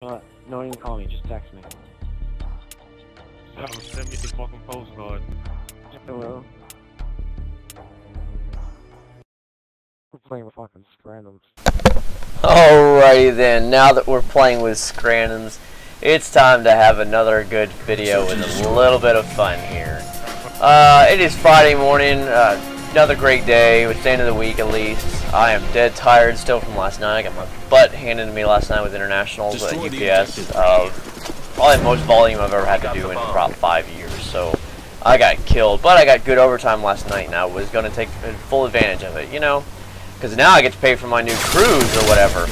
No, you can call me, just text me. Yo, send me the fucking postcard. Hello. We're playing with fucking Scrandoms. Alrighty then, now that we're playing with Scrandoms, it's time to have another good video with a little bit of fun here. It is Friday morning, another great day, it's the end of the week at least. I am dead tired still from last night. I got my butt handed to me last night with internationals at UPS of probably the most volume I've ever had to do in about 5 years. So I got killed, but I got good overtime last night and I was going to take full advantage of it, you know, because now I get to pay for my new cruise or whatever.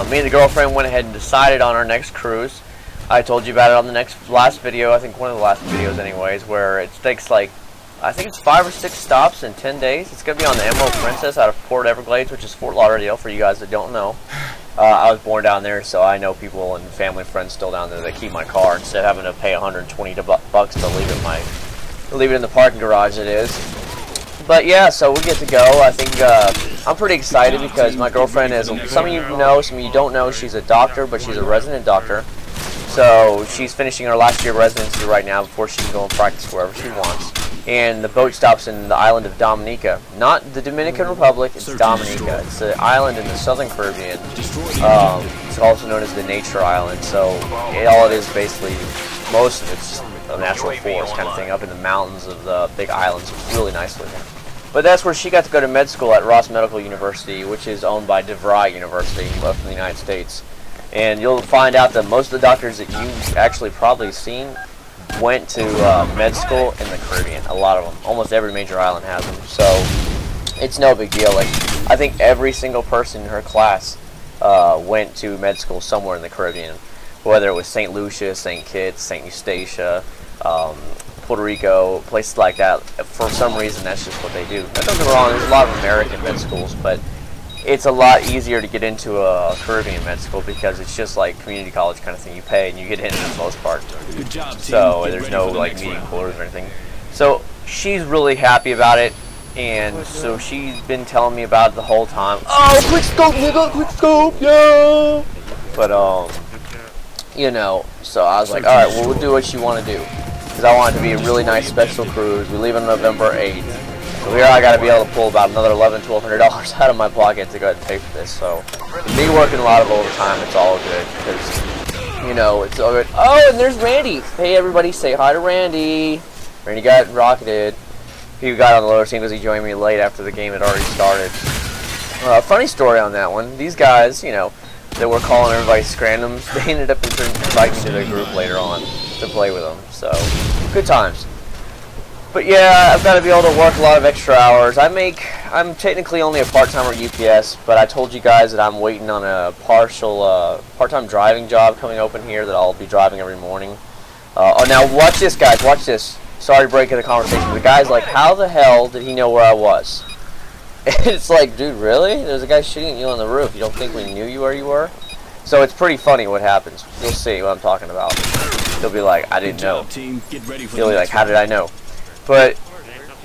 Me and the girlfriend went ahead and decided on our next cruise. I told you about it on the last video, I think one of the last videos anyways, where it takes like, I think it's 5 or 6 stops in 10 days. It's going to be on the Emerald Princess out of Port Everglades, which is Fort Lauderdale for you guys that don't know. I was born down there, so I know people and family friends still down there that keep my car instead of having to pay $120 to leave it in the parking garage it is. But yeah, so we get to go. I think I'm pretty excited because my girlfriend is, some of you know, some of you don't know, she's a doctor, but she's a resident doctor. So she's finishing her last year of residency right now before she can go and practice wherever she wants. And the boat stops in the island of Dominica. Not the Dominican Republic, it's Dominica. It's an island in the southern Caribbean. It's also known as the Nature Island. So all it is basically, most of it's a natural forest kind of thing up in the mountains of the big islands. It's really nice looking. But that's where she got to go to med school at Ross Medical University, which is owned by DeVry University from the United States. And you'll find out that most of the doctors that you've actually probably seen went to med school in the Caribbean. A lot of them. Almost every major island has them. So it's no big deal. Like, I think every single person in her class went to med school somewhere in the Caribbean. Whether it was St. Lucia, St. Kitts, St. Eustatia, Puerto Rico, places like that. For some reason, that's just what they do. Now, don't get me wrong, there's a lot of American med schools, but it's a lot easier to get into a Caribbean med school because it's just like community college kind of thing. You pay and you get in for the most part. Good job, team. So there's no like meeting quotas or anything. So she's really happy about it, and so she's been telling me about it the whole time. Oh, quick scope, nigga, quick scope, yeah. But you know, so I was like, all right, well, we'll do what you want to do, because I want it to be a really nice special cruise. We leave on November 8th. So here I got to be able to pull about another $1,100–1,200 out of my pocket to go ahead and pay for this. So me working a lot of overtime, it's all good because, you know, it's all good. Oh, and there's Randy. Hey, everybody, say hi to Randy. Randy got rocketed. He got on the lower team because he joined me late after the game had already started. Funny story on that one. These guys, you know, that were calling everybody Scrandoms, they ended up inviting me to their group later on to play with them. So good times. But yeah, I've got to be able to work a lot of extra hours. I'm technically only a part-timer at UPS, but I told you guys that I'm waiting on a part-time driving job coming open here that I'll be driving every morning. Oh, now watch this, guys, watch this. Sorry to break in the conversation. The guy's like, how the hell did he know where I was? It's like, dude, really? There's a guy shooting at you on the roof. You don't think we knew where you were? So it's pretty funny what happens. You'll see what I'm talking about. He'll be like, I didn't know. He'll be like, how did I know? But,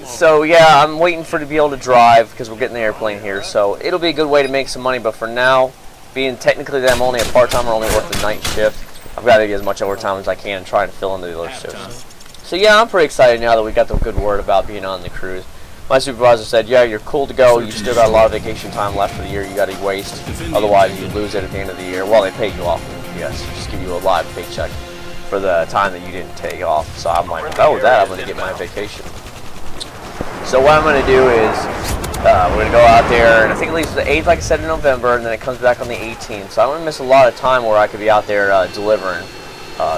so yeah, I'm waiting to be able to drive because we're getting the airplane here. So it'll be a good way to make some money. But for now, being technically that I'm only a part-timer, only work the night shift, I've got to get as much overtime as I can and try to fill into the other shifts. So yeah, I'm pretty excited now that we got the good word about being on the cruise. My supervisor said, yeah, you're cool to go. You still got a lot of vacation time left for the year you got to waste. Otherwise, you lose it at the end of the year. Well, they pay you off. Yes, just give you a live paycheck for the time that you didn't take off. So I'm like, if I was that, I'm going to get my vacation. So what I'm going to do is, we're going to go out there, and I think it leaves the 8th, like I said, in November, and then it comes back on the 18th. So I'm going to miss a lot of time where I could be out there delivering.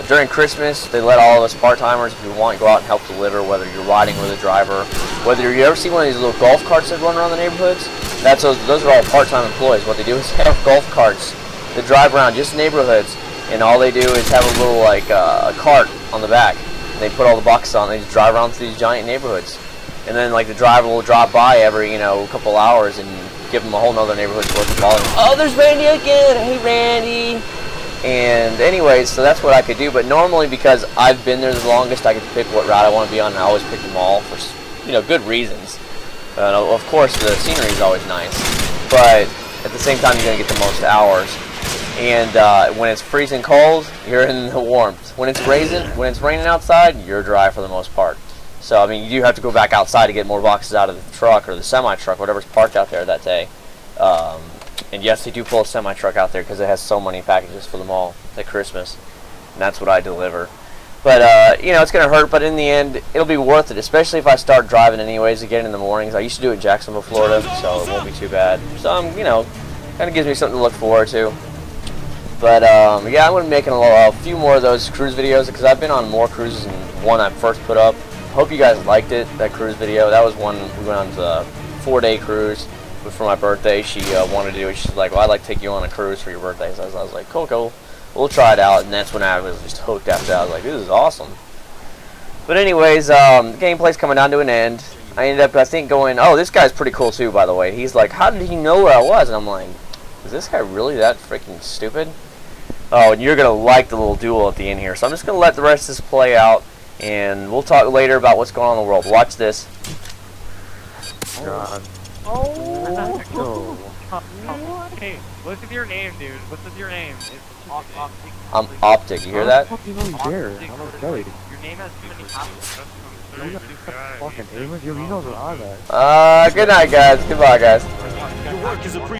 During Christmas, they let all of us part-timers, if you want, go out and help deliver, whether you're riding with a driver, whether you ever see one of these little golf carts that run around the neighborhoods. Those are all part-time employees. What they do is have golf carts that drive around just neighborhoods, and all they do is have a little, like, a cart on the back. And they put all the boxes on, and they just drive around through these giant neighborhoods. And then, like, the driver will drop by every, you know, couple hours and give them a whole nother neighborhood's worth of volume. Oh, there's Randy again! Hey, Randy! And anyways, so that's what I could do. But normally, because I've been there the longest, I get to pick what route I want to be on, and I always pick them all for, you know, good reasons. Of course, the scenery is always nice. But at the same time, you're going to get the most hours. And when it's freezing cold, you're in the warmth. When it's raining outside, you're dry for the most part. So I mean, you do have to go back outside to get more boxes out of the truck or the semi-truck, whatever's parked out there that day. And yes, they do pull a semi-truck out there because it has so many packages for them all at Christmas, and that's what I deliver. But you know, it's gonna hurt, but in the end, it'll be worth it. Especially if I start driving anyways again in the mornings. I used to do it in Jacksonville, Florida, so it won't be too bad. So you know, kind of gives me something to look forward to. But yeah, I'm gonna be making a few more of those cruise videos because I've been on more cruises than one I first put up. Hope you guys liked it, that cruise video. That was one we went on a 4-day cruise for my birthday. She wanted to do it. She's like, well, I'd like to take you on a cruise for your birthday. So I was like, cool. We'll try it out. And that's when I was just hooked after that. I was like, this is awesome. But anyways, the gameplay's coming down to an end. I ended up, I think, going, oh, this guy's pretty cool too, by the way. He's like, how did he know where I was? And I'm like, is this guy really that freaking stupid? Oh, and you're going to like the little duel at the end here. So I'm just going to let the rest of this play out. And we'll talk later about what's going on in the world. Watch this. God. Oh. Hey, what's with your name, dude? What's with your name? It's Optic. I'm Optic. You hear that? How the fuck do you know you're there? I'm okay. Your name has too many copies. You got fucking aimers? He knows where I'm at. Good night, guys. Goodbye, guys. Your work is appreciated.